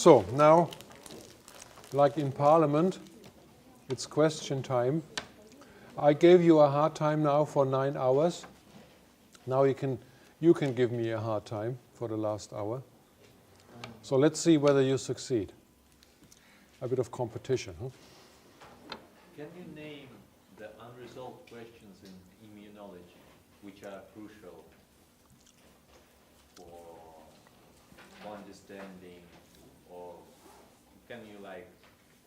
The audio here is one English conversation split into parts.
So now, like in Parliament, it's question time. I gave you a hard time now for 9 hours. Now you can give me a hard time for the last hour. So let's see whether you succeed. A bit of competition, huh? Can you name the unresolved questions in immunology which are crucial for understanding, or can you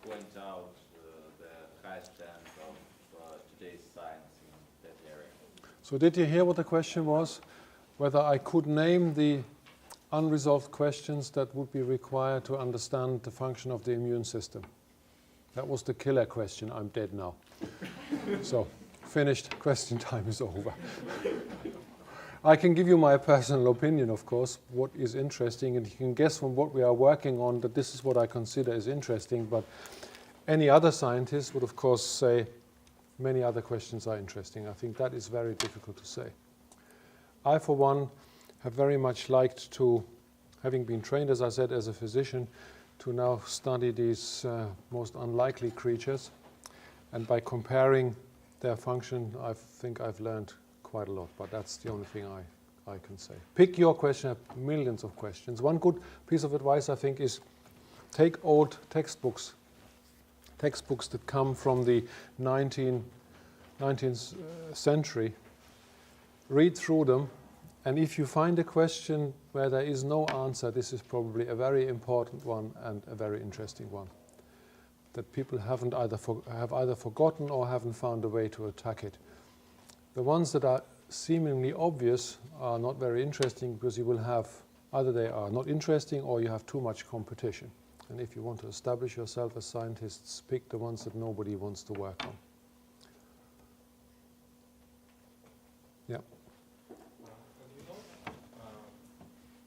point out the high stand of today's science in that area? So did you hear what the question was? Whether I could name the unresolved questions that would be required to understand the function of the immune system. That was the killer question. I'm dead now. So, finished. Question time is over. I can give you my personal opinion, of course, what is interesting, and you can guess from what we are working on that this is what I consider is interesting, but any other scientist would, of course, say many other questions are interesting. I think that is very difficult to say. I, for one, have very much liked to, having been trained, as I said, as a physician, to now study these most unlikely creatures. And by comparing their function, I think I've learned quite a lot, but that's the only thing I can say. Pick your question, have millions of questions. One good piece of advice, I think, is take old textbooks that come from the 19th century, read through them, and if you find a question where there is no answer, this is probably a very important one and a very interesting one that people have either forgotten or haven't found a way to attack it. The ones that are seemingly obvious are not very interesting because you will have, either they are not interesting or you have too much competition. And if you want to establish yourself as scientists, pick the ones that nobody wants to work on. Yeah.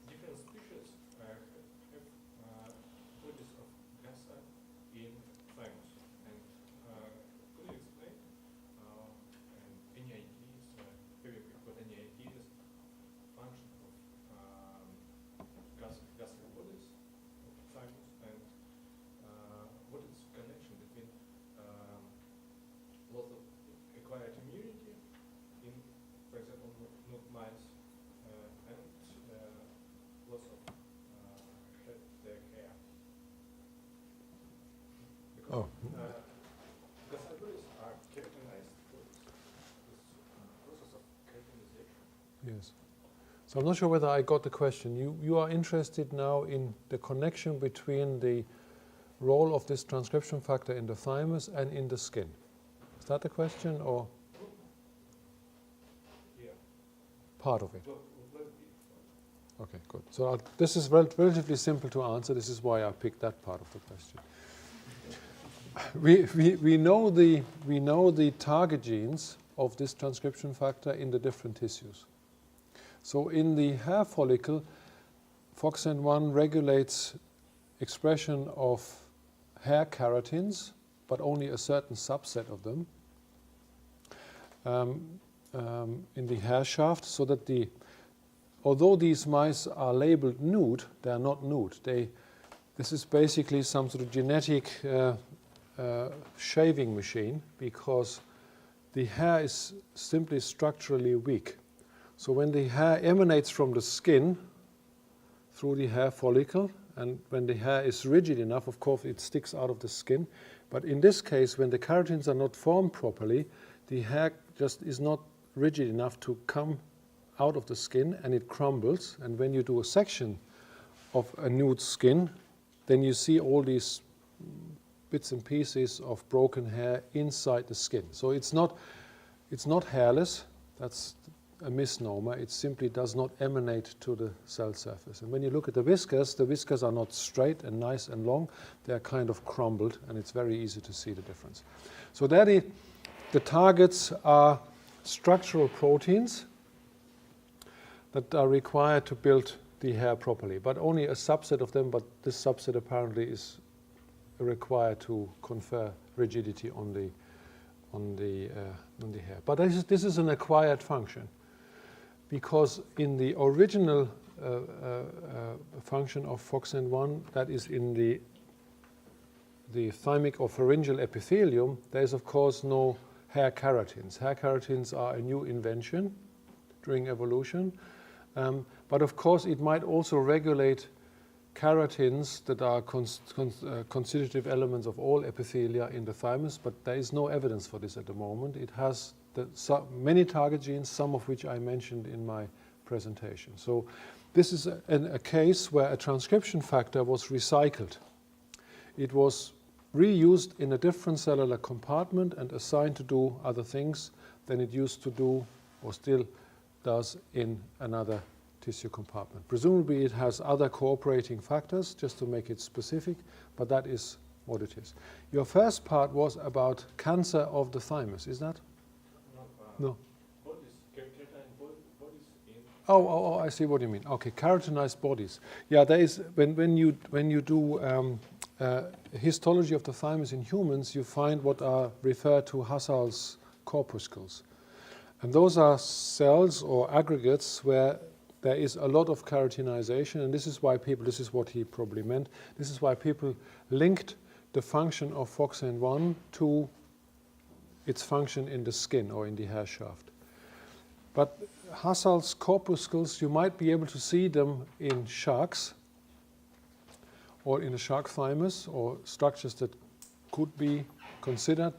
Different species have bodies of gas in thymus. And could you explain any ideas, have you got any ideas, function of gastric bodies of thymus, and what is the connection between loss of acquired immunity in, for example, mice and loss of their hair? Because gastric bodies are keratinized bodies. This process of keratinization. Yes. So I'm not sure whether I got the question. You are interested now in the connection between the role of this transcription factor in the thymus and in the skin. Is that the question, or? Yeah. Part of it. Well, let it be. Okay, good. So this is relatively simple to answer. This is why I picked that part of the question. We know the target genes of this transcription factor in the different tissues. So in the hair follicle, FOXN1 regulates expression of hair keratins, but only a certain subset of them in the hair shaft, so that although these mice are labeled nude, they are not nude. This is basically some sort of genetic shaving machine, because the hair is simply structurally weak. So when the hair emanates from the skin through the hair follicle, and when the hair is rigid enough, of course, it sticks out of the skin. But in this case, when the keratins are not formed properly, the hair just is not rigid enough to come out of the skin, and it crumbles. And when you do a section of a nude skin, then you see all these bits and pieces of broken hair inside the skin. So it's not hairless. That's a misnomer. It simply does not emanate to the cell surface. And when you look at the whiskers are not straight and nice and long. They are kind of crumbled, and it's very easy to see the difference. So the targets are structural proteins that are required to build the hair properly, but only a subset of them, but this subset apparently is required to confer rigidity on the hair. But this is an acquired function, because in the original function of FOXN1 that is in the thymic or pharyngeal epithelium, there is of course no hair keratins. Hair keratins are a new invention during evolution, but of course it might also regulate keratins that are constitutive elements of all epithelia in the thymus, but there is no evidence for this at the moment. It has many target genes, some of which I mentioned in my presentation. So this is a case where a transcription factor was recycled. It was reused in a different cellular compartment and assigned to do other things than it used to do or still does in another tissue compartment. Presumably it has other cooperating factors, just to make it specific, but that is what it is. Your first part was about cancer of the thymus, is that? No. Oh, I see what you mean. Okay, keratinized bodies. Yeah, there is, when you do histology of the thymus in humans, you find what are referred to Hassel's corpuscles. And those are cells or aggregates where there is a lot of keratinization, and this is why people, this is what he probably meant, this is why people linked the function of FOXN1 to its function in the skin or in the hair shaft. But Hassel's corpuscles, you might be able to see them in sharks or in a shark thymus or structures that could be considered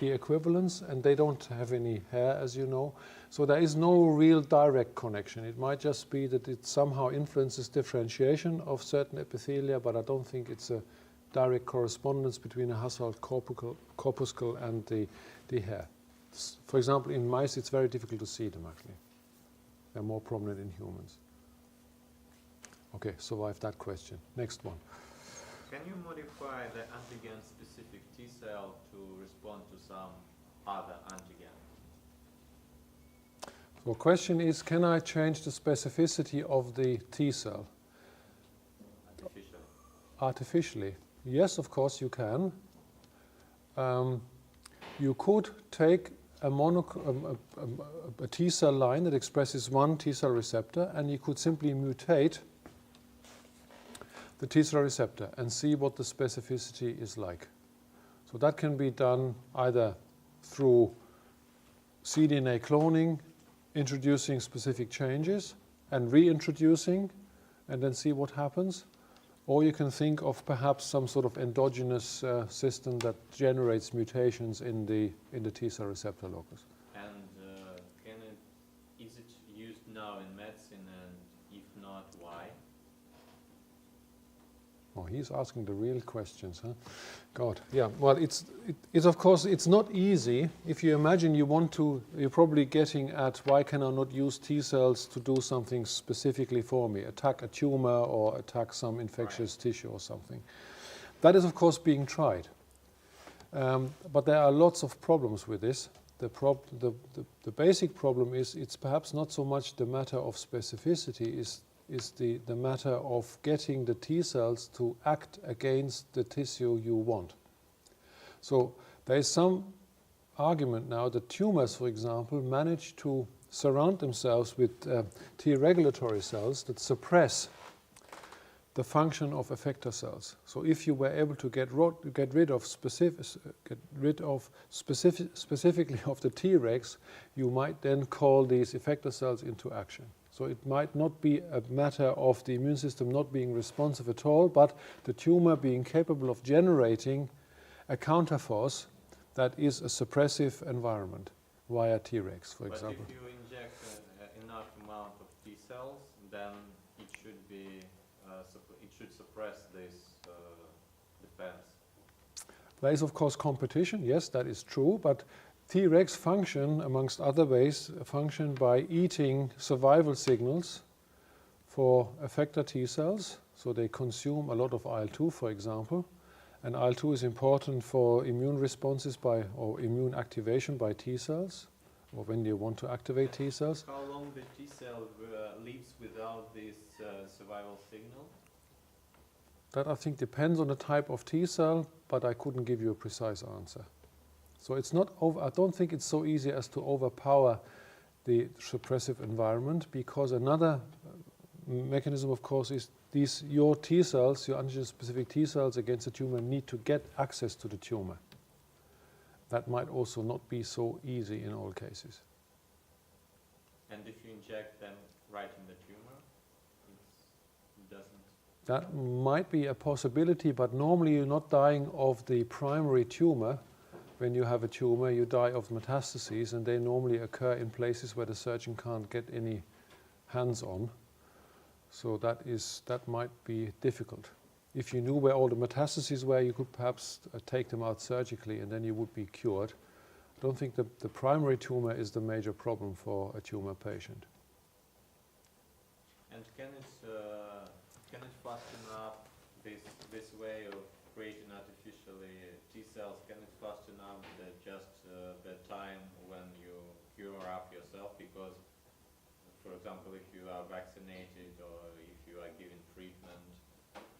the equivalents, and they don't have any hair, as you know. So there is no real direct connection. It might just be that it somehow influences differentiation of certain epithelia, but I don't think it's a direct correspondence between a Hassel's corpuscle and the hair. For example, in mice, it's very difficult to see them, actually. They're more prominent in humans. Okay, survived that question. Next one. Can you modify the antigen-specific T cell to respond to some other antigen? So the question is, can I change the specificity of the T cell? Artificially. Artificially? Yes, of course you can. You could take a T cell line that expresses one T cell receptor, and you could simply mutate the T cell receptor and see what the specificity is like. So that can be done either through cDNA cloning, introducing specific changes and reintroducing, and then see what happens. Or you can think of perhaps some sort of endogenous system that generates mutations in the T cell receptor locus. And is it used now in medicine, and if not, why? Oh, he's asking the real questions, huh? God, yeah. Well, it's of course it's not easy. If you imagine you're probably getting at why can I not use T cells to do something specifically for me, attack a tumor or attack some infectious tissue or something. That is of course being tried, but there are lots of problems with this. The basic problem is it's perhaps not so much the matter of specificity, is the matter of getting the T cells to act against the tissue you want. So there is some argument now that tumors, for example, manage to surround themselves with T regulatory cells that suppress the function of effector cells. So if you were able to get rid of specifically of the Tregs, you might then call these effector cells into action. So it might not be a matter of the immune system not being responsive at all, but the tumor being capable of generating a counterforce that is a suppressive environment via Tregs, for example. But if you inject enough amount of T cells, then it should be it should suppress this defense. There is of course competition. Yes, that is true, but Tregs function, amongst other ways, function by eating survival signals for effector T cells. So they consume a lot of IL-2, for example. And IL-2 is important for immune responses or immune activation by T cells, or when you want to activate T cells. How long the T cell lives without this survival signal? That I think depends on the type of T cell, but I couldn't give you a precise answer. So it's not I don't think it's so easy as to overpower the suppressive environment, because another mechanism, of course, is your T cells, your antigen-specific T cells against the tumor need to get access to the tumor. That might also not be so easy in all cases. And if you inject them right in the tumor, it doesn't? That might be a possibility, but normally you're not dying of the primary tumor. When you have a tumor, you die of metastases, and they normally occur in places where the surgeon can't get any hands on. So that might be difficult. If you knew where all the metastases were, you could perhaps take them out surgically, and then you would be cured. I don't think the primary tumor is the major problem for a tumor patient. And can it fasten up this way of creating artificially T cells? Can it fasten up the time when you cure up yourself? Because, for example, if you are vaccinated or if you are given treatment,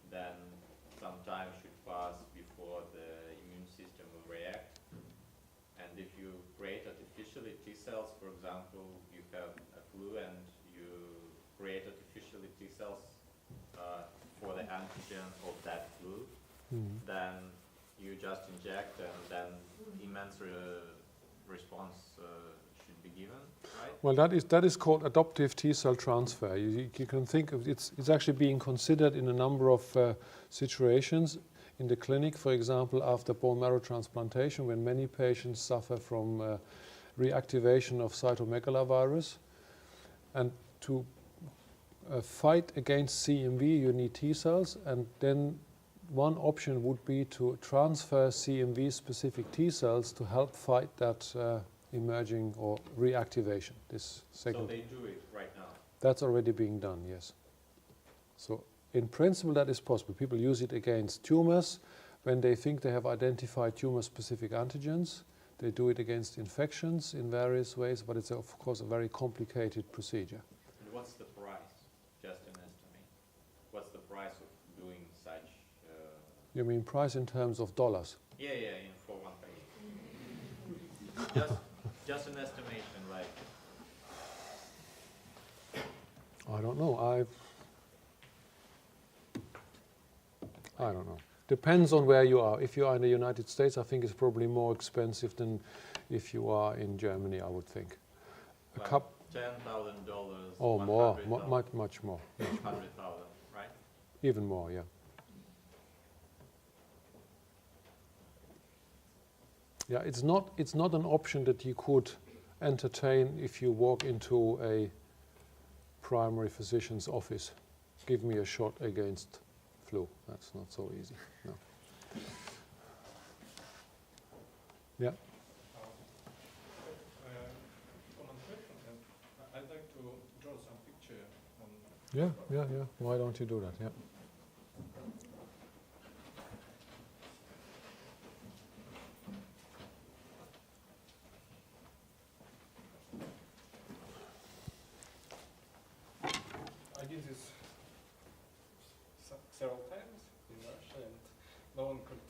then some time should pass before the immune system will react. And if you create artificially T cells, for example, you have a flu and you create artificially T cells for the antigen of that flu, then you just inject and then immense response should be given, right? Well, that is called adoptive T cell transfer. You can think of it's actually being considered in a number of situations in the clinic. For example, after bone marrow transplantation, when many patients suffer from reactivation of cytomegalovirus, and to fight against CMV, you need T cells, and then one option would be to transfer CMV-specific T cells to help fight that emerging or reactivation. This second. So they do it right now? That's already being done, yes. So in principle, that is possible. People use it against tumors when they think they have identified tumor-specific antigens. They do it against infections in various ways, but it's of course a very complicated procedure. And what's the price? Just an estimate. What's the price of doing such? You mean price in terms of dollars? Yeah, for one patient. Just an estimation, like. I don't know. I don't know. Depends on where you are. If you are in the United States, I think it's probably more expensive than if you are in Germany, I would think. $10,000. Oh, more, much more. 100,000, right? Even more, yeah. Yeah, it's not an option that you could entertain if you walk into a primary physician's office. Give me a shot against flu. That's not so easy. No. Yeah. Common question, and I'd like to draw some picture on. Yeah. Why don't you do that? Yeah. I did this several times in Russia, and no one could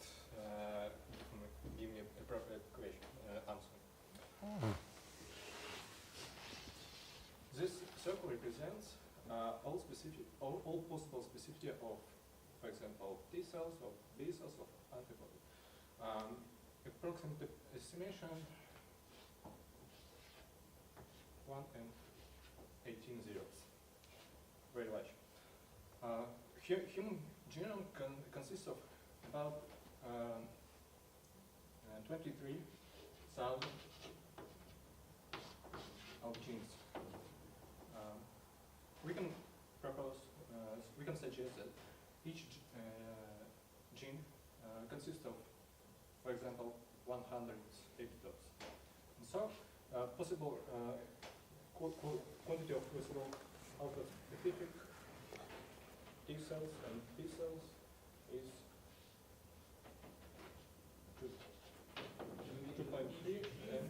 give me a appropriate answer. This circle represents all possible specificity of, for example, T cells, of B cells, of antibody. Approximate estimation 1 and 18 zeros. Very large. Human genome consists of about 23,000 of genes. We can propose, we can suggest that each gene consists of, for example, 100 epitopes. And so, possible quantity of possible alpha-specific T cells and B cells is 2.3 and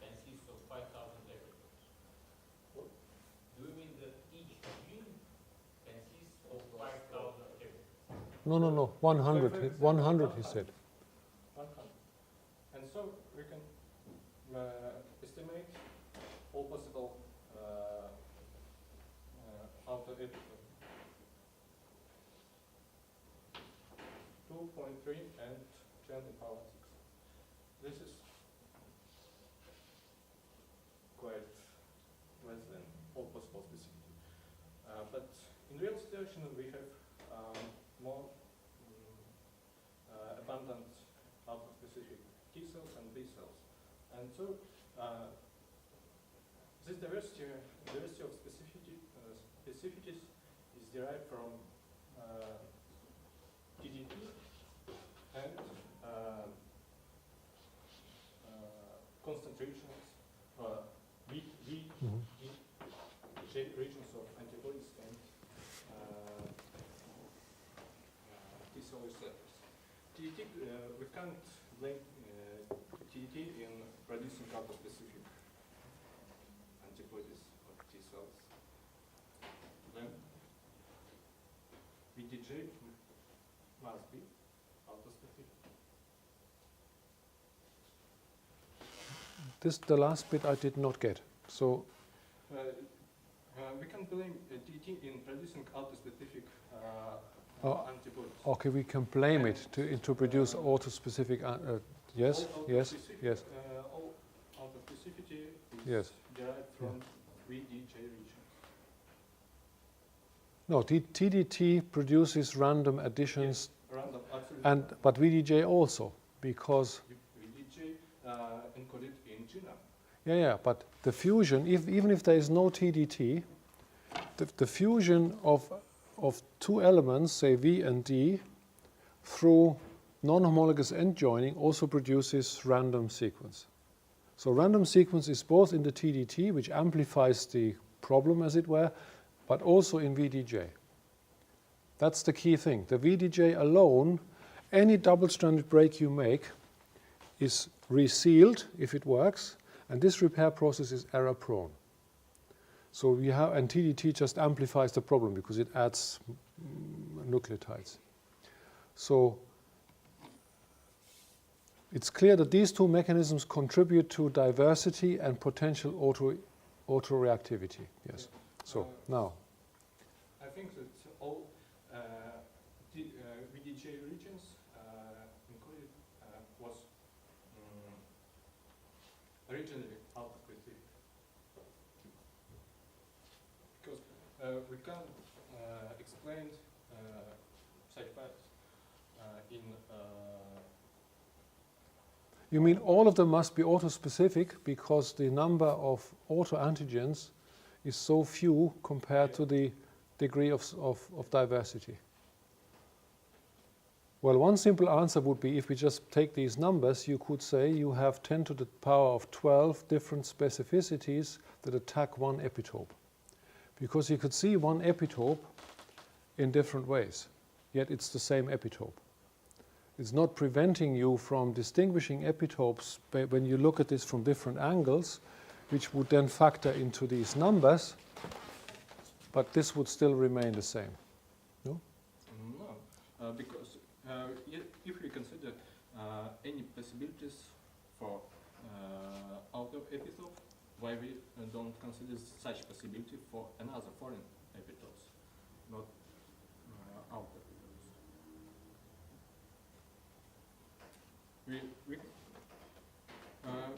consists of 5,000 epitopes. What? Do you mean that each gene consists of 5,000 epitopes? No. 100. 100, he said. 100. And so we can estimate all possible autoepitope. 2.3 and 10 to the power 6. This is quite less than all possible specificity. But in real situation, we have more abundant alpha-specific T cells and B cells. And so this diversity of specificities is derived from TDT and constant regions, regions of antibodies and T cell receptors. TDT, we can't blame TDT in producing alpha-specific antibodies of T cells. Then VDJ must be alpha-specific. The last bit I did not get. So we can blame TDT in producing alpha-specific antibodies. okay, we can blame it to produce auto-specific. Yes, yes, yes. All alpha-specificity is Yes. derived from VDJ regions. No, TDT produces random additions, Random, absolutely. but VDJ also, because VDJ encoded in genome. yeah, but the fusion, even if there is no TDT, the fusion of two elements, say V and D, through non-homologous end joining also produces random sequence. So random sequence is both in the TDT, which amplifies the problem, as it were, but also in VDJ. That's the key thing. The VDJ alone, any double-stranded break you make is resealed if it works, and this repair process is error-prone. So we have, and TDT just amplifies the problem because it adds nucleotides. So it's clear that these two mechanisms contribute to diversity and potential autoreactivity. Yes. So now, I think that all VDJ regions included was originally alpha-specific. Because we can't explain such facts in you mean all of them must be autospecific because the number of autoantigens is so few compared to the degree of diversity? Well, one simple answer would be if we just take these numbers, you could say you have 10 to the power of 12 different specificities that attack one epitope. Because you could see one epitope in different ways, yet it's the same epitope. It's not preventing you from distinguishing epitopes when you look at this from different angles, which would then factor into these numbers, but this would still remain the same. No? No, because if we consider any possibilities for auto-epitope, why we don't consider such possibility for another foreign epitopes, not auto-epitopes?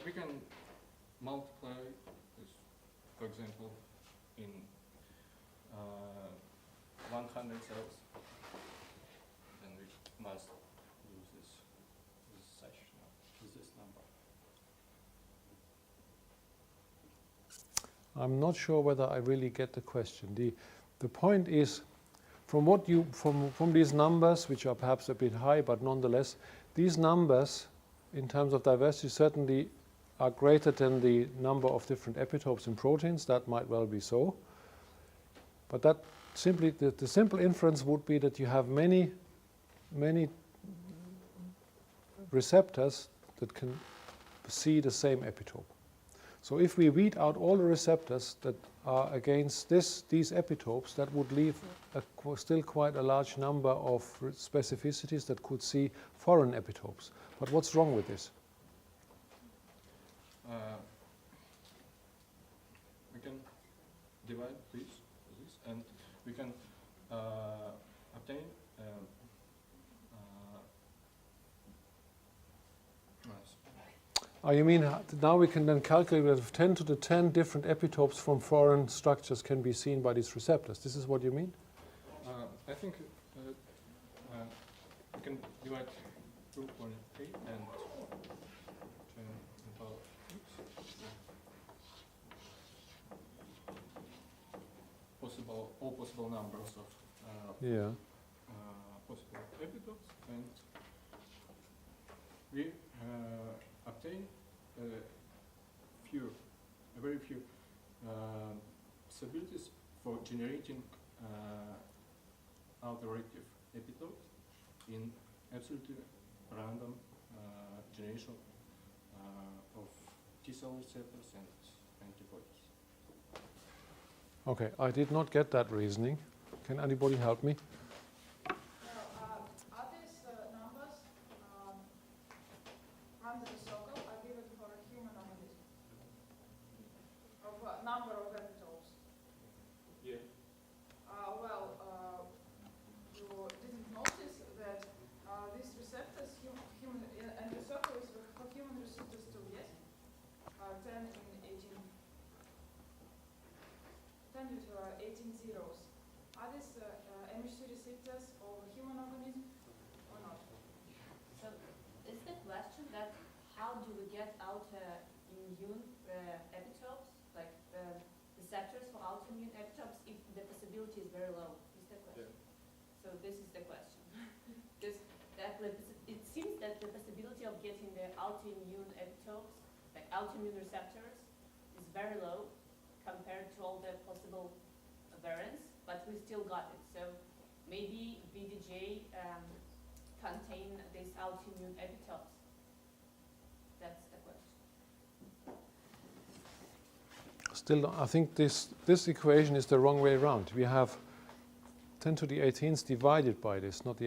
We can multiply this, for example, in 100 cells, then we must use this number. I'm not sure whether I really get the question. The point is, from these numbers, which are perhaps a bit high, but nonetheless, these numbers, in terms of diversity, certainly are greater than the number of different epitopes in proteins. That might well be so. But that simply, the simple inference would be that you have many receptors that can see the same epitope. So if we weed out all the receptors that are against these epitopes, that would leave still quite a large number of specificities that could see foreign epitopes. But what's wrong with this? We can divide this and we can obtain You mean now we can then calculate that 10 to the 10 different epitopes from foreign structures can be seen by these receptors. This is what you mean? I think we can divide group 1A and all possible numbers of possible epitopes, and we obtain very few possibilities for generating alternative epitopes in absolutely random generation of T-cell receptors and antibodies. Okay, I did not get that reasoning. Can anybody help me? Are these numbers under the circle are given for a human organism? Of a number of epitopes? Yeah. You didn't notice that these receptors, and the circle is for human receptors too, yes? 10 with 18 zeros. Are these MHC receptors of a human organism or not? So is the question that how do we get autoimmune epitopes, like receptors for autoimmune epitopes, if the possibility is very low? Is the question. Yeah. So this is the question. Because it seems that the possibility of getting the autoimmune epitopes, like autoimmune receptors, is very low compared to all the possible variants, but we still got it. So maybe VDJ contain these autoimmune epitopes. That's the question. Still, I think this equation is the wrong way around. We have 10 to the 18s divided by this, not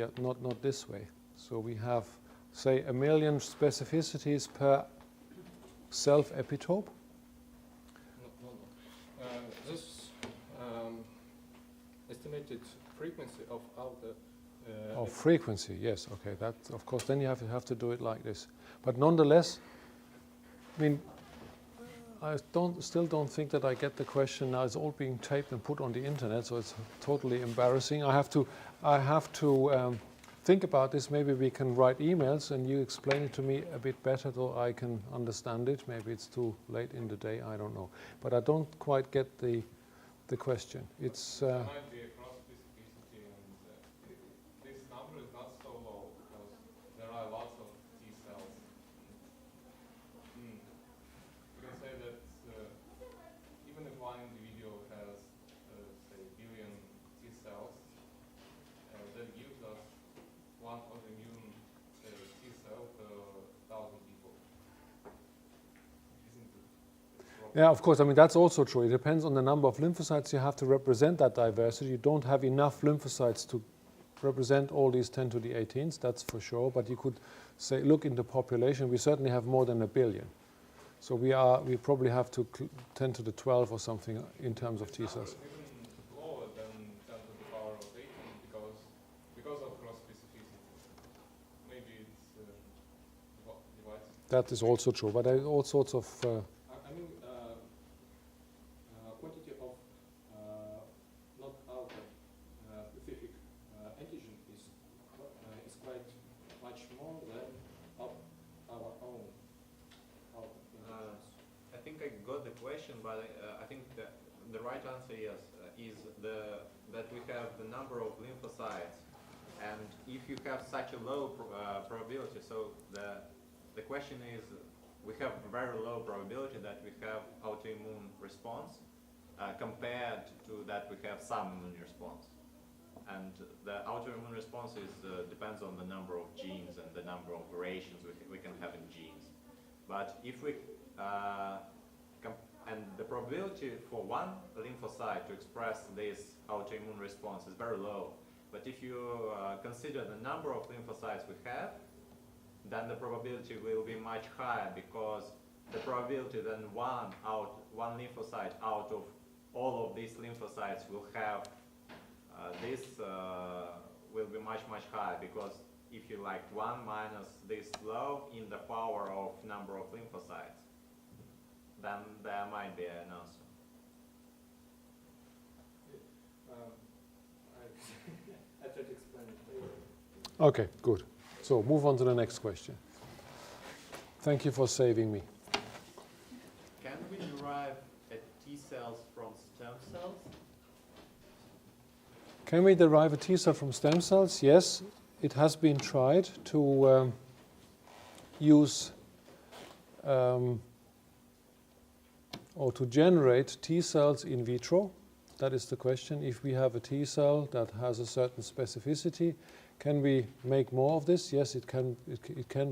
this way. So we have, say, 1 million specificities per self-epitope. This estimated frequency of outer frequency, yes, okay. That, of course, then you have to do it like this. But nonetheless, I mean, I still don't think that I get the question now. It's all being taped and put on the internet, so it's totally embarrassing. I have to think about this. Maybe we can write emails and you explain it to me a bit better so I can understand it. Maybe it's too late in the day, I don't know. But I don't quite get the question. It's there might be a cross specificity, and this number is not so low because there are lots of T cells. You can say that even if one individual has, say, a billion T cells, that gives us one autoimmune T cell per 1,000 people. Isn't it? yeah, of course. I mean, that's also true. It depends on the number of lymphocytes you have to represent that diversity. You don't have enough lymphocytes to represent all these 10 to the 18s, that's for sure. But you could say, look in the population, we certainly have more than 1 billion. So we probably have to 10 to the 12 or something in terms of T cells. Even lower than 10 to the power of 18 because of cross specificity. Maybe it's divides. That is also true. But there are all sorts of I mean, quantity of not outer specific antigen is quite much more than of our own outer antigens. I think I got the question, but I think the right answer is that we have the number of lymphocytes, and if you have such a low probability, so the question is, we have a very low probability that we have autoimmune response compared to that we have some immune response. And the autoimmune response depends on the number of genes and the number of variations we can have in genes. But if we and the probability for one lymphocyte to express this autoimmune response is very low. But if you consider the number of lymphocytes we have, then the probability will be much higher, because the probability that one lymphocyte out of all of these lymphocytes will have this will be much higher, because if you like 1 minus this low in the power of number of lymphocytes, then there might be an answer. I tried to explain it later. Okay, good. So move on to the next question. Thank you for saving me. Can we derive T cells from stem cells? Can we derive a T cell from stem cells? Yes, it has been tried to use or to generate T cells in vitro. That is the question. If we have a T cell that has a certain specificity, can we make more of this? Yes, it can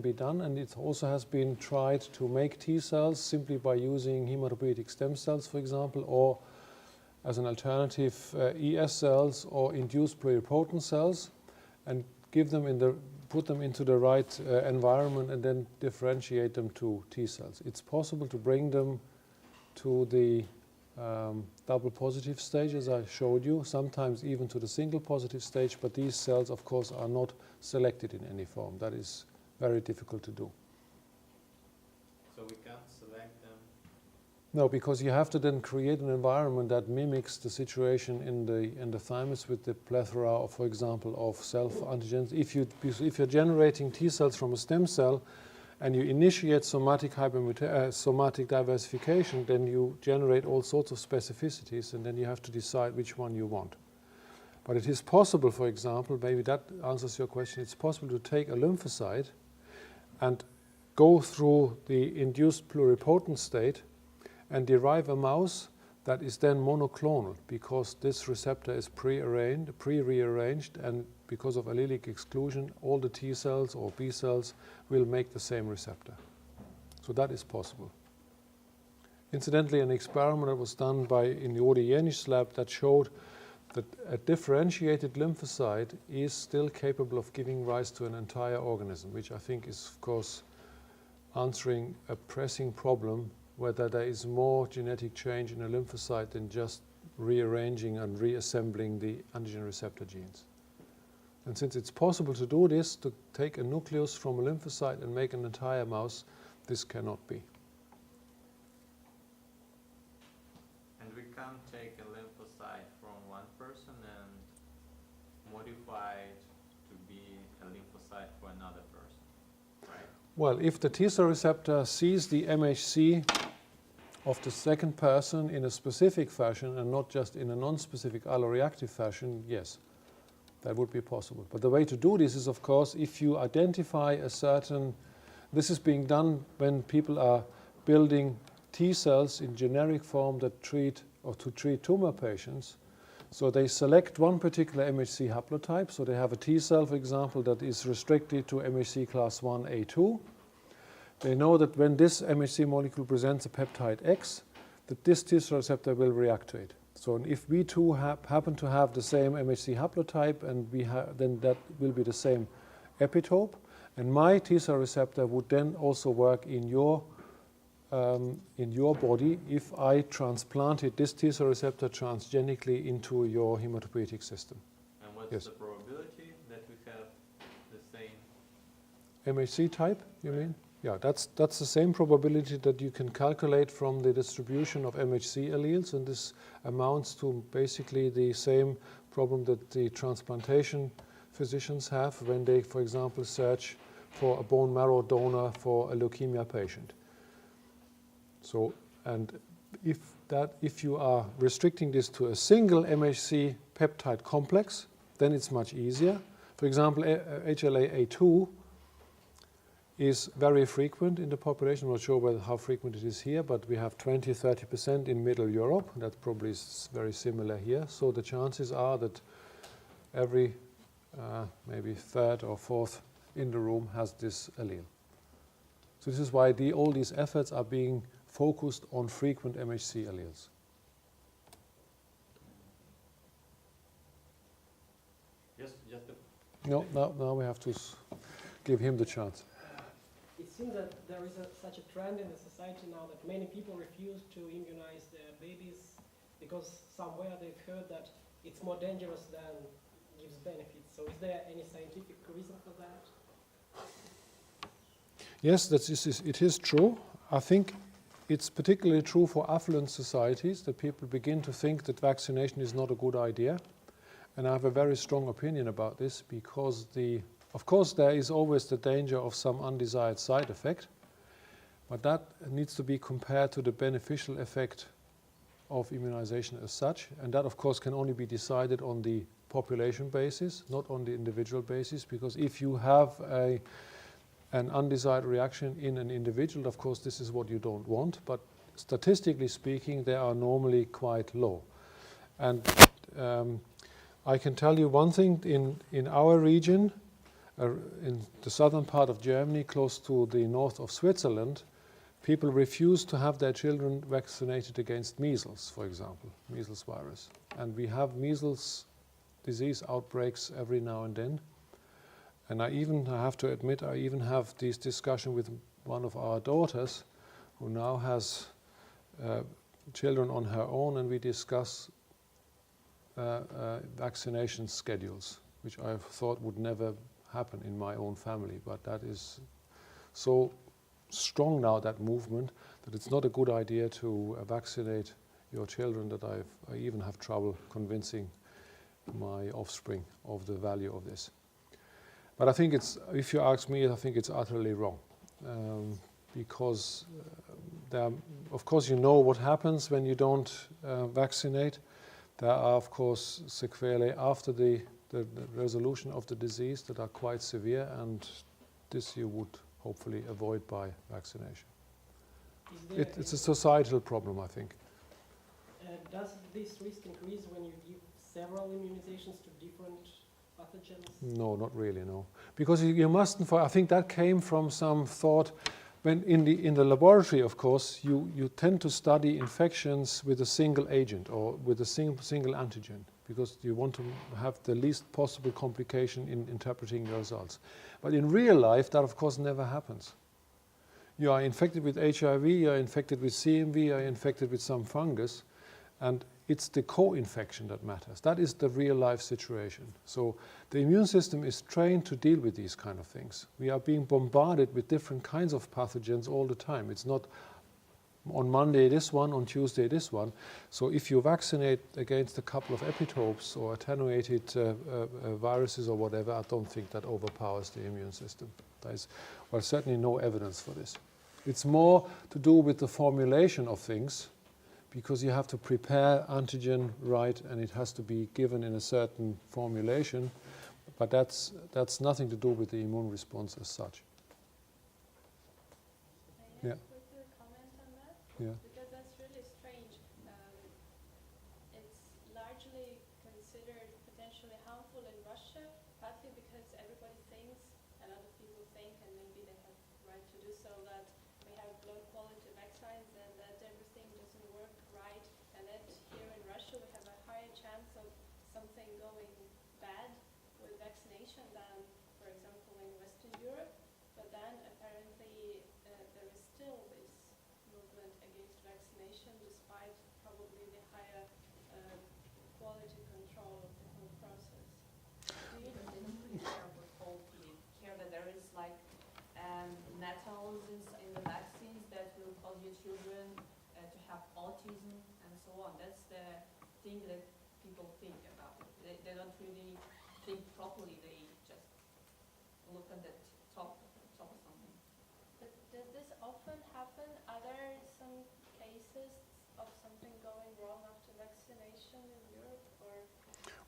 be done, and it also has been tried to make T cells simply by using hematopoietic stem cells, for example, or as an alternative ES cells or induced pluripotent cells, and put them into the right environment and then differentiate them to T cells. It's possible to bring them to the double positive stage, as I showed you, sometimes even to the single positive stage, but these cells, of course, are not selected in any form. That is very difficult to do. So we can't select them? No, because you have to then create an environment that mimics the situation in the thymus with the plethora of, for example, of self-antigens. If you're generating T cells from a stem cell, and you initiate somatic diversification, then you generate all sorts of specificities, and then you have to decide which one you want. But it is possible, for example, maybe that answers your question, it's possible to take a lymphocyte and go through the induced pluripotent state and derive a mouse that is then monoclonal, because this receptor is pre-rearranged, and because of allelic exclusion, all the T cells or B cells will make the same receptor. So that is possible. Incidentally, an experiment that was done in the Odi Jenisch's lab that showed that a differentiated lymphocyte is still capable of giving rise to an entire organism, which I think is, of course, answering a pressing problem, whether there is more genetic change in a lymphocyte than just rearranging and reassembling the antigen receptor genes. And since it's possible to do this, to take a nucleus from a lymphocyte and make an entire mouse, this cannot be. And we can't take a lymphocyte from one person and modify it to be a lymphocyte for another person, right? Well, if the T cell receptor sees the MHC of the second person in a specific fashion and not just in a non-specific alloreactive fashion, yes, that would be possible. But the way to do this is, of course, if you identify a certain... This is being done when people are building T cells in generic form that treat tumor patients. So they select one particular MHC haplotype. So they have a T cell, for example, that is restricted to MHC class 1A2. They know that when this MHC molecule presents a peptide X, that this T cell receptor will react to it. So if we two happen to have the same MHC haplotype, and then that will be the same epitope, and my T cell receptor would then also work in your body if I transplanted this T cell receptor transgenically into your hematopoietic system. And what's Yes. the probability that we have the same? MHC type, you Right. mean? Yeah, that's the same probability that you can calculate from the distribution of MHC alleles, and this amounts to basically the same problem that the transplantation physicians have when they, for example, search for a bone marrow donor for a leukemia patient. So, and if you are restricting this to a single MHC peptide complex, then it's much easier. For example, HLA-A2 is very frequent in the population. I'm not sure how frequent it is here, but we have 20-30% in Middle Europe. That probably is very similar here. So the chances are that every maybe third or fourth in the room has this allele. So this is why all these efforts are being focused on frequent MHC alleles. Just No, now we have to give him the chance. It seems that there is such a trend in the society now that many people refuse to immunize their babies because somewhere they've heard that it's more dangerous than gives benefits. So is there any scientific reason for that? Yes, it is true. I think it's particularly true for affluent societies that people begin to think that vaccination is not a good idea. And I have a very strong opinion about this because of course there is always the danger of some undesired side effect, but that needs to be compared to the beneficial effect of immunization as such. And that of course can only be decided on the population basis, not on the individual basis, because if you have an undesired reaction in an individual, of course this is what you don't want, but statistically speaking they are normally quite low. And I can tell you one thing, in our region, in the southern part of Germany, close to the north of Switzerland, people refuse to have their children vaccinated against measles, for example, measles virus. And we have measles disease outbreaks every now and then. And I have to admit, I even have this discussion with one of our daughters who now has children on her own, and we discuss vaccination schedules, which I thought would never happen in my own family. But that is so strong now, that movement, that it's not a good idea to vaccinate your children, that I even have trouble convincing my offspring of the value of this. But I think if you ask me, I think it's utterly wrong. Because of course you know what happens when you don't vaccinate. There are of course sequelae after the resolution of the disease that are quite severe, and this you would hopefully avoid by vaccination. It's a societal problem, I think. Does this risk increase when you give several immunizations to different pathogens? No, not really, no. Because you mustn't, I think that came from some thought. When in the laboratory, of course, you tend to study infections with a single agent or with a single antigen, because you want to have the least possible complication in interpreting the results. But in real life, that of course never happens. You are infected with HIV, you are infected with CMV, you are infected with some fungus, and it's the co-infection that matters. That is the real life situation. So the immune system is trained to deal with these kind of things. We are being bombarded with different kinds of pathogens all the time. It's not on Monday this one, on Tuesday this one. So if you vaccinate against a couple of epitopes or attenuated viruses or whatever, I don't think that overpowers the immune system. There is, well, certainly no evidence for this. It's more to do with the formulation of things, because you have to prepare antigen right, and it has to be given in a certain formulation, but that's nothing to do with the immune response as such. May I Yeah. quickly comment on that? Yeah. Because that's really strange. It's largely considered potentially harmful in Russia, partly because everybody thinks, a lot of people think, and maybe they have right to do so, that we have low quality vaccines and that everything doesn't work right, and that here in Russia we have a higher chance of something going bad with vaccination than, for example, in Western Europe. But then apparently there is still this movement against vaccination, despite probably the higher quality control of the whole process. Do you hear that there is like metals in the vaccines that will cause your children to have autism and so on? That's the thing that people think about. They don't really think properly. They just look at the top of something. But does this often happen? Are there some cases of something going wrong after vaccination in Europe, or?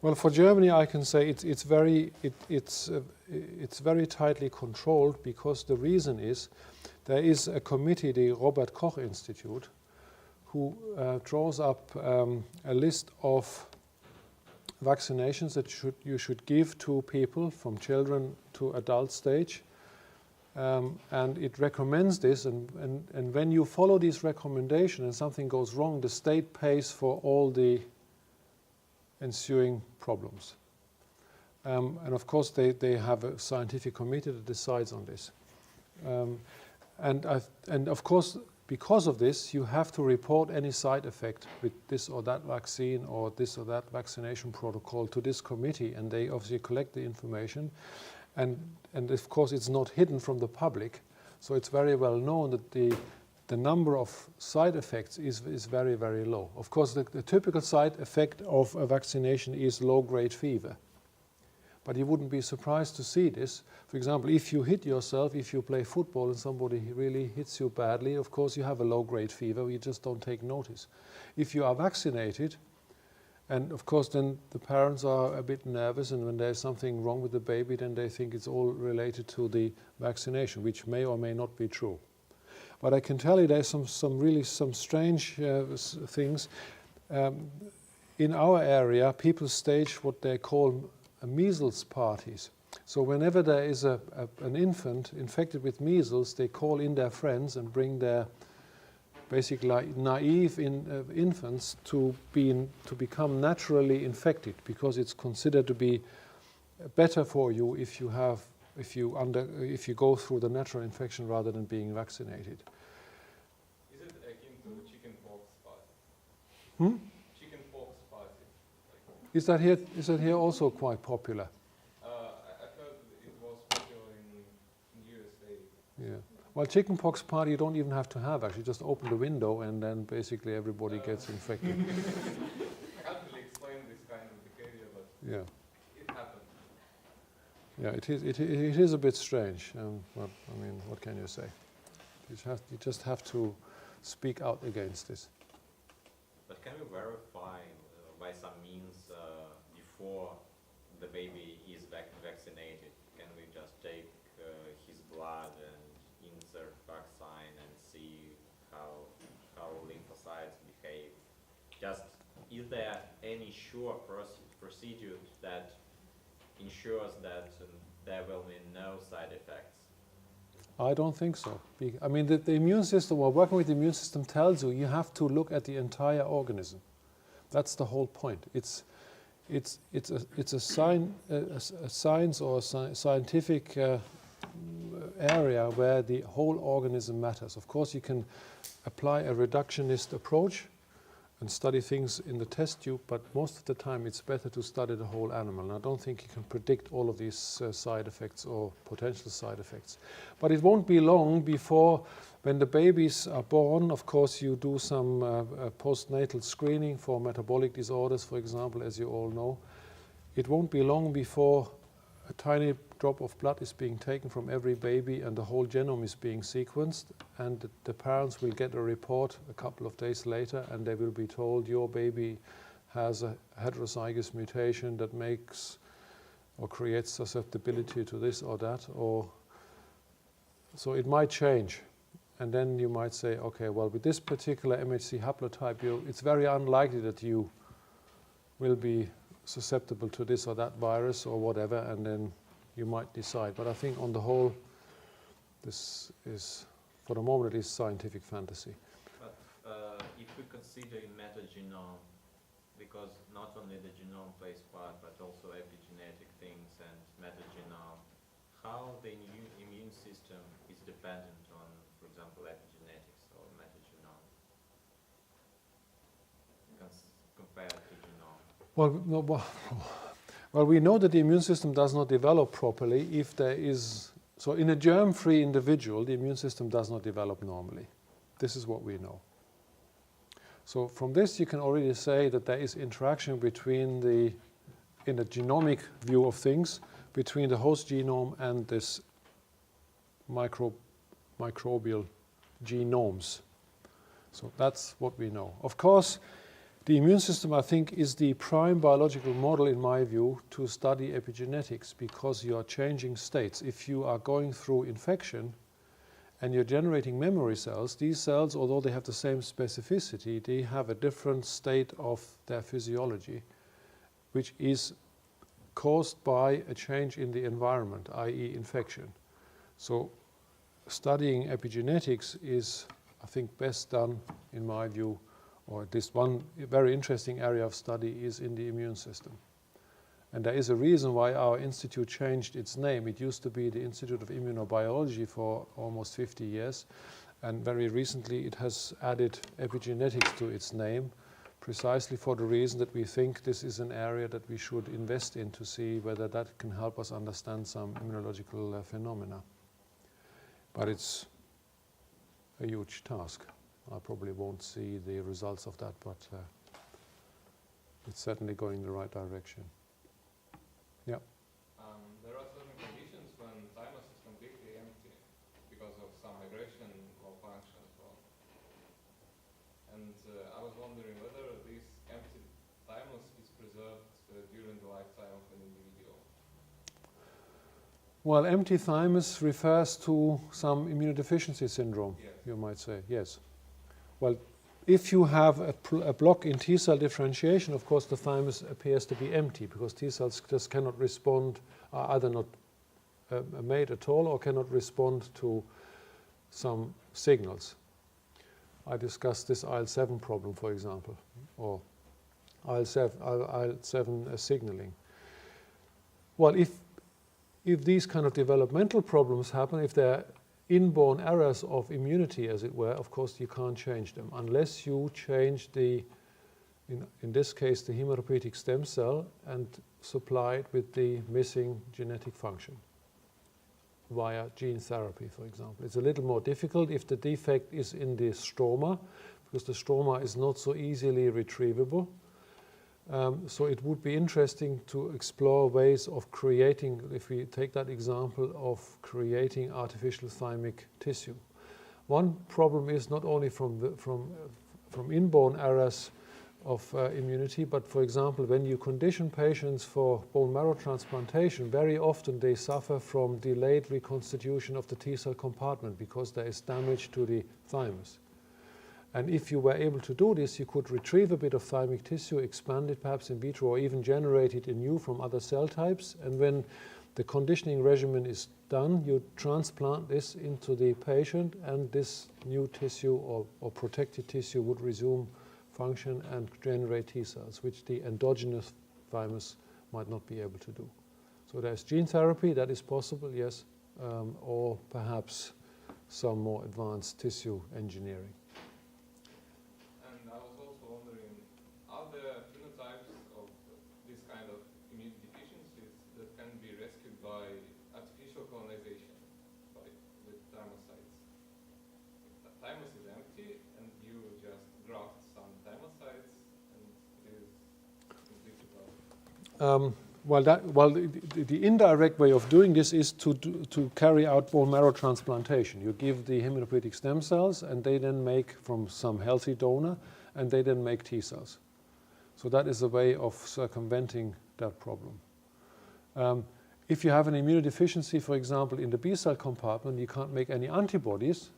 Well, for Germany, I can say it's very tightly controlled, because the reason is there is a committee, the Robert Koch Institute, who draws up a list of vaccinations that you should give to people from children to adult stage, and it recommends this. And when you follow these recommendations and something goes wrong, the state pays for all the ensuing problems. And of course they have a scientific committee that decides on this. And of course because of this, you have to report any side effect with this or that vaccine or this or that vaccination protocol to this committee, and they obviously collect the information. And of course, it's not hidden from the public, so it's very well known that the number of side effects is very, very low. Of course, the typical side effect of a vaccination is low-grade fever. But you wouldn't be surprised to see this. For example, if you hit yourself, if you play football and somebody really hits you badly, of course you have a low-grade fever, you just don't take notice. If you are vaccinated, and of course then the parents are a bit nervous, and when there's something wrong with the baby, then they think it's all related to the vaccination, which may or may not be true. But I can tell you there's some strange things. In our area, people stage what they call measles parties. So whenever there is an infant infected with measles, they call in their friends and bring their basically naive infants to become naturally infected, because it's considered to be better for you if you go through the natural infection rather than being vaccinated. Is it akin to chickenpox party? Chickenpox party. Is that here also quite popular? I heard it was popular in USA. Yeah. Well, chickenpox party you don't even have to have, actually. Just open the window and then basically everybody gets infected. I can't really explain this kind of behavior, but Yeah. it happened. Yeah, it is a bit strange. Well, I mean, what can you say? You just have to speak out against this. But can we verify by some means before the baby is vaccinated? Can we just take his blood and insert vaccine and see how lymphocytes behave? Just, is there any sure procedure that ensures that there will be no side effects? I don't think so. I mean, the immune system, or working with the immune system, tells you have to look at the entire organism. That's the whole point. It's a science or a scientific area where the whole organism matters. Of course, you can apply a reductionist approach and study things in the test tube, but most of the time it's better to study the whole animal. And I don't think you can predict all of these side effects or potential side effects. But it won't be long before, when the babies are born, of course you do some postnatal screening for metabolic disorders, for example, as you all know. It won't be long before a tiny drop of blood is being taken from every baby and the whole genome is being sequenced, and the parents will get a report a couple of days later, and they will be told your baby has a heterozygous mutation that makes or creates susceptibility to this or that, or so it might change. And then you might say, okay, well, with this particular MHC haplotype, it's very unlikely that you will be susceptible to this or that virus or whatever, and then you might decide. But I think on the whole, this is, for the moment, it is scientific fantasy. But if we consider in metagenome, because not only the genome plays part, but also epigenetic things and metagenome, how the immune system is dependent on, for example, epigenetics or metagenome compared to genome? Well, we know that the immune system does not develop properly if there is... So in a germ-free individual, the immune system does not develop normally. This is what we know. So from this, you can already say that there is interaction between the, in a genomic view of things, between the host genome and this microbial genomes. So that's what we know. Of course, the immune system, I think, is the prime biological model, in my view, to study epigenetics, because you are changing states. If you are going through infection and you're generating memory cells, these cells, although they have the same specificity, they have a different state of their physiology, which is caused by a change in the environment, i.e. infection. So studying epigenetics is, I think, best done, in my view, or this one very interesting area of study is in the immune system. And there is a reason why our institute changed its name. It used to be the Institute of Immunobiology for almost 50 years. And very recently it has added epigenetics to its name, precisely for the reason that we think this is an area that we should invest in to see whether that can help us understand some immunological phenomena. But it's a huge task. I probably won't see the results of that, but it's certainly going in the right direction. Yeah. There are certain conditions when thymus is completely empty because of some migration malfunction as well. And I was wondering whether this empty thymus is preserved during the lifetime of an individual. Well, empty thymus refers to some immunodeficiency syndrome, Yes. you might say, yes. Well, if you have a block in T cell differentiation, of course the thymus appears to be empty because T cells just cannot respond, are either not made at all or cannot respond to some signals. I discussed this IL-7 problem, for example, or IL-7 signaling. Well, if these kind of developmental problems happen, if they're inborn errors of immunity, as it were, of course you can't change them unless you change in this case, the hematopoietic stem cell and supply it with the missing genetic function via gene therapy, for example. It's a little more difficult if the defect is in the stroma, because the stroma is not so easily retrievable. So it would be interesting to explore ways of creating, if we take that example, of creating artificial thymic tissue. One problem is not only from inborn errors of immunity, but for example, when you condition patients for bone marrow transplantation, very often they suffer from delayed reconstitution of the T cell compartment because there is damage to the thymus. And if you were able to do this, you could retrieve a bit of thymic tissue, expand it perhaps in vitro, or even generate it anew from other cell types. And when the conditioning regimen is done, you transplant this into the patient, and this new tissue or protected tissue would resume function and generate T cells, which the endogenous thymus might not be able to do. So there's gene therapy, that is possible, yes, or perhaps some more advanced tissue engineering. And I was also wondering, are there phenotypes of this kind of immune deficiencies that can be rescued by artificial colonization with thymocytes? The thymus is empty and you just graft some thymocytes and it is completely gone. The indirect way of doing this is to carry out bone marrow transplantation. You give the hematopoietic stem cells, and they then make from some healthy donor, and they then make T cells. So that is a way of circumventing that problem. If you have an immunodeficiency, for example, in the B cell compartment, you can't make any antibodies,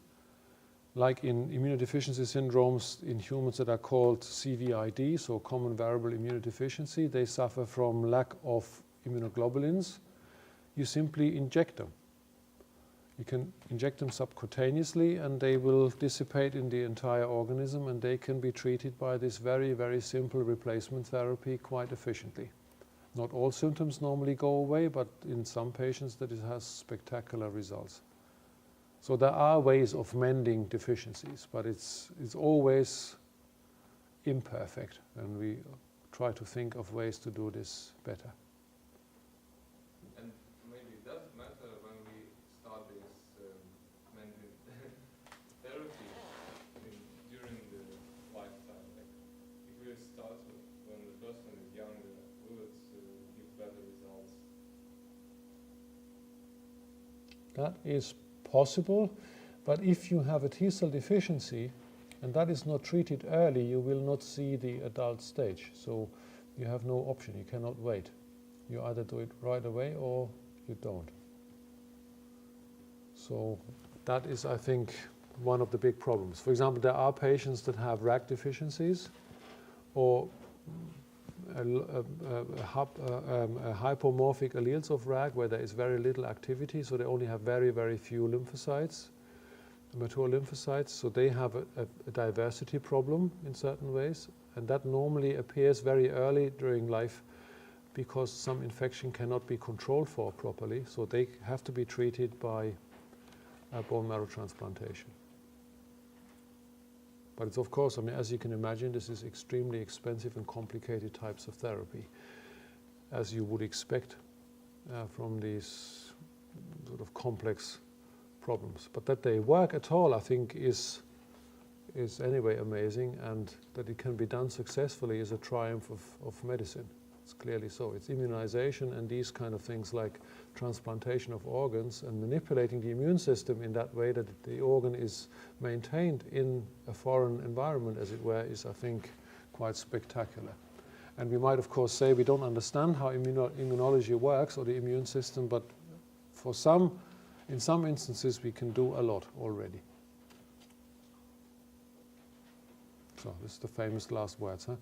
like in immunodeficiency syndromes in humans that are called CVID, so common variable immunodeficiency. They suffer from lack of immunoglobulins. You simply inject them. You can inject them subcutaneously, and they will dissipate in the entire organism, and they can be treated by this very, very simple replacement therapy quite efficiently. Not all symptoms normally go away, but in some patients that it has spectacular results. So there are ways of mending deficiencies, but it's always imperfect, and we try to think of ways to do this better. And maybe it does matter when we start this mending therapy during the lifetime. Like if we start when the person is younger, will it give better results? That is possible, but if you have a T cell deficiency and that is not treated early, you will not see the adult stage. So you have no option, you cannot wait. You either do it right away or you don't. So that is, I think, one of the big problems. For example, there are patients that have RAG deficiencies or hypomorphic alleles of RAG where there is very little activity, so they only have very, very few lymphocytes, mature lymphocytes, so they have a diversity problem in certain ways, and that normally appears very early during life because some infection cannot be controlled for properly, so they have to be treated by bone marrow transplantation. But it's, of course, I mean, as you can imagine, this is extremely expensive and complicated types of therapy, as you would expect from these sort of complex problems. But that they work at all, I think, is anyway amazing, and that it can be done successfully is a triumph of medicine. It's clearly so. It's immunization and these kind of things like transplantation of organs and manipulating the immune system in that way that the organ is maintained in a foreign environment, as it were, is, I think, quite spectacular. And we might, of course, say we don't understand how immunology works or the immune system, but in some instances we can do a lot already. So this is the famous last words, huh?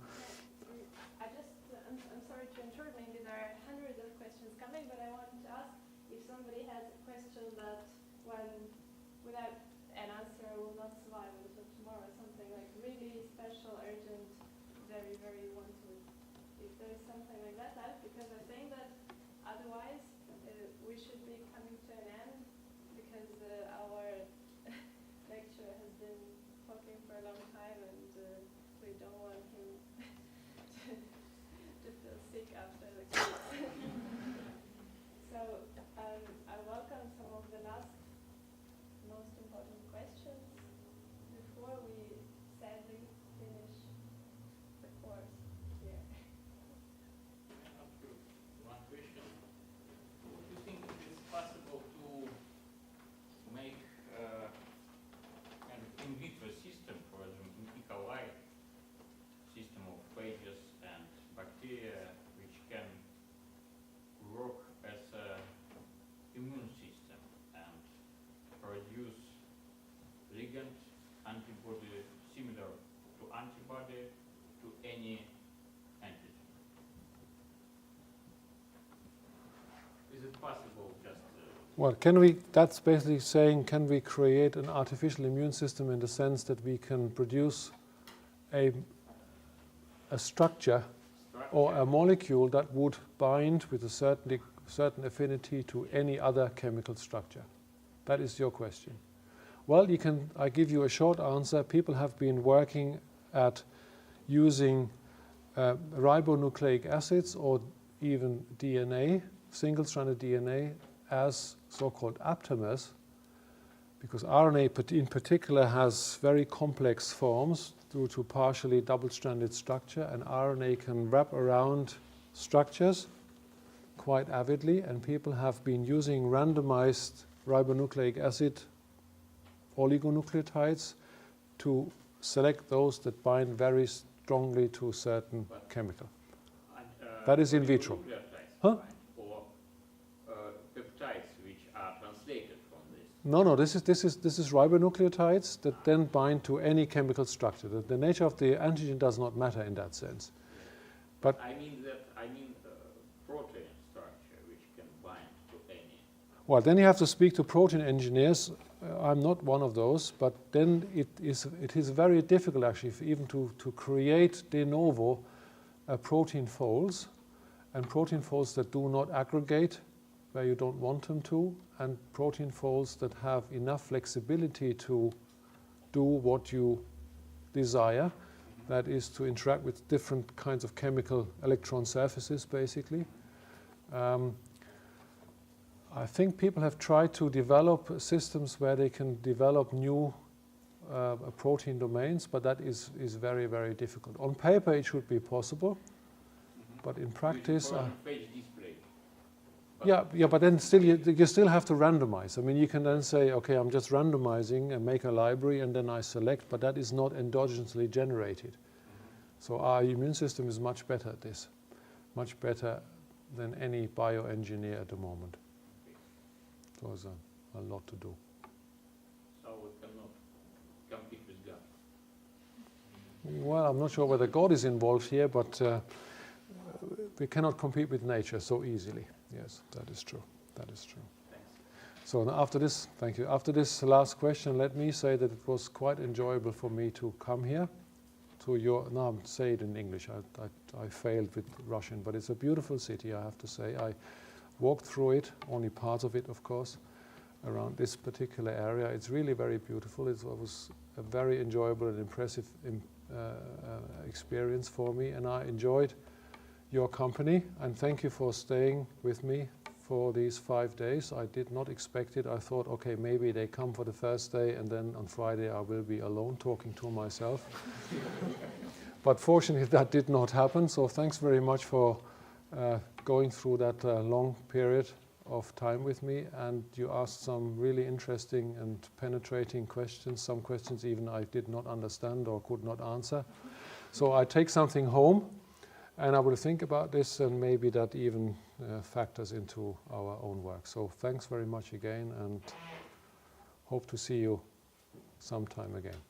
I'm sorry to interrupt, maybe there are hundreds of questions coming, but I wanted to ask if somebody has a question that without an answer will not survive until tomorrow, something like really special, urgent, very, very want to. If there is something like that, because I think that otherwise we should be coming to an end, because our lecturer has been talking for a long time, and we don't want him to feel sick after the class. So I welcome some of the last most important questions before we sadly finish the course here. One question. Do you think it is possible to make kind of in vitro system for the E. coli system of phages and bacteria which can work as a immune system and produce ligand antibody similar to antibody to any antigen? Is it possible just Well, that's basically saying, can we create an artificial immune system in the sense that we can produce a structure or a molecule that would bind with a certain affinity to any other chemical structure? That is your question. Well, I give you a short answer. People have been working at using ribonucleic acids or even DNA, single-stranded DNA, as so-called aptamers, because RNA in particular has very complex forms due to partially double-stranded structure, and RNA can wrap around structures quite avidly, and people have been using randomized ribonucleic acid oligonucleotides to select those that bind very strongly to a certain chemical. That is in vitro. Huh? Or peptides which are translated from this? No. This is ribonucleotides that then bind to any chemical structure. The nature of the antigen does not matter in that sense. But I mean protein structure which can bind to any. well, then you have to speak to protein engineers. I'm not one of those, but then it is very difficult actually even to create de novo protein folds, and protein folds that do not aggregate where you don't want them to, and protein folds that have enough flexibility to do what you desire, that is to interact with different kinds of chemical electron surfaces basically. I think people have tried to develop systems where they can develop new protein domains, but that is very, very difficult. On paper it should be possible, but in practice... but then still you still have to randomize. I mean, you can then say, okay, I'm just randomizing and make a library and then I select, but that is not endogenously generated. So our immune system is much better at this, much better than any bioengineer at the moment. So there's a lot to do. So we cannot compete with God? Well, I'm not sure whether God is involved here, but we cannot compete with nature so easily. Yes, that is true. That is true. Thanks. So after this, thank you. After this last question, let me say that it was quite enjoyable for me to come here to your. Now I'm say it in English. I failed with Russian, but it's a beautiful city, I have to say. I walked through it, only parts of it, of course, around this particular area. It's really very beautiful. I was a very enjoyable and impressive experience for me, and I enjoyed your company, and thank you for staying with me for these 5 days. I did not expect it. I thought, okay, maybe they come for the first day and then on Friday I will be alone talking to myself. But fortunately that did not happen, so thanks very much for going through that long period of time with me, and you asked some really interesting and penetrating questions, some questions even I did not understand or could not answer. So I take something home, and I will think about this, and maybe that even factors into our own work. So thanks very much again, and hope to see you sometime again.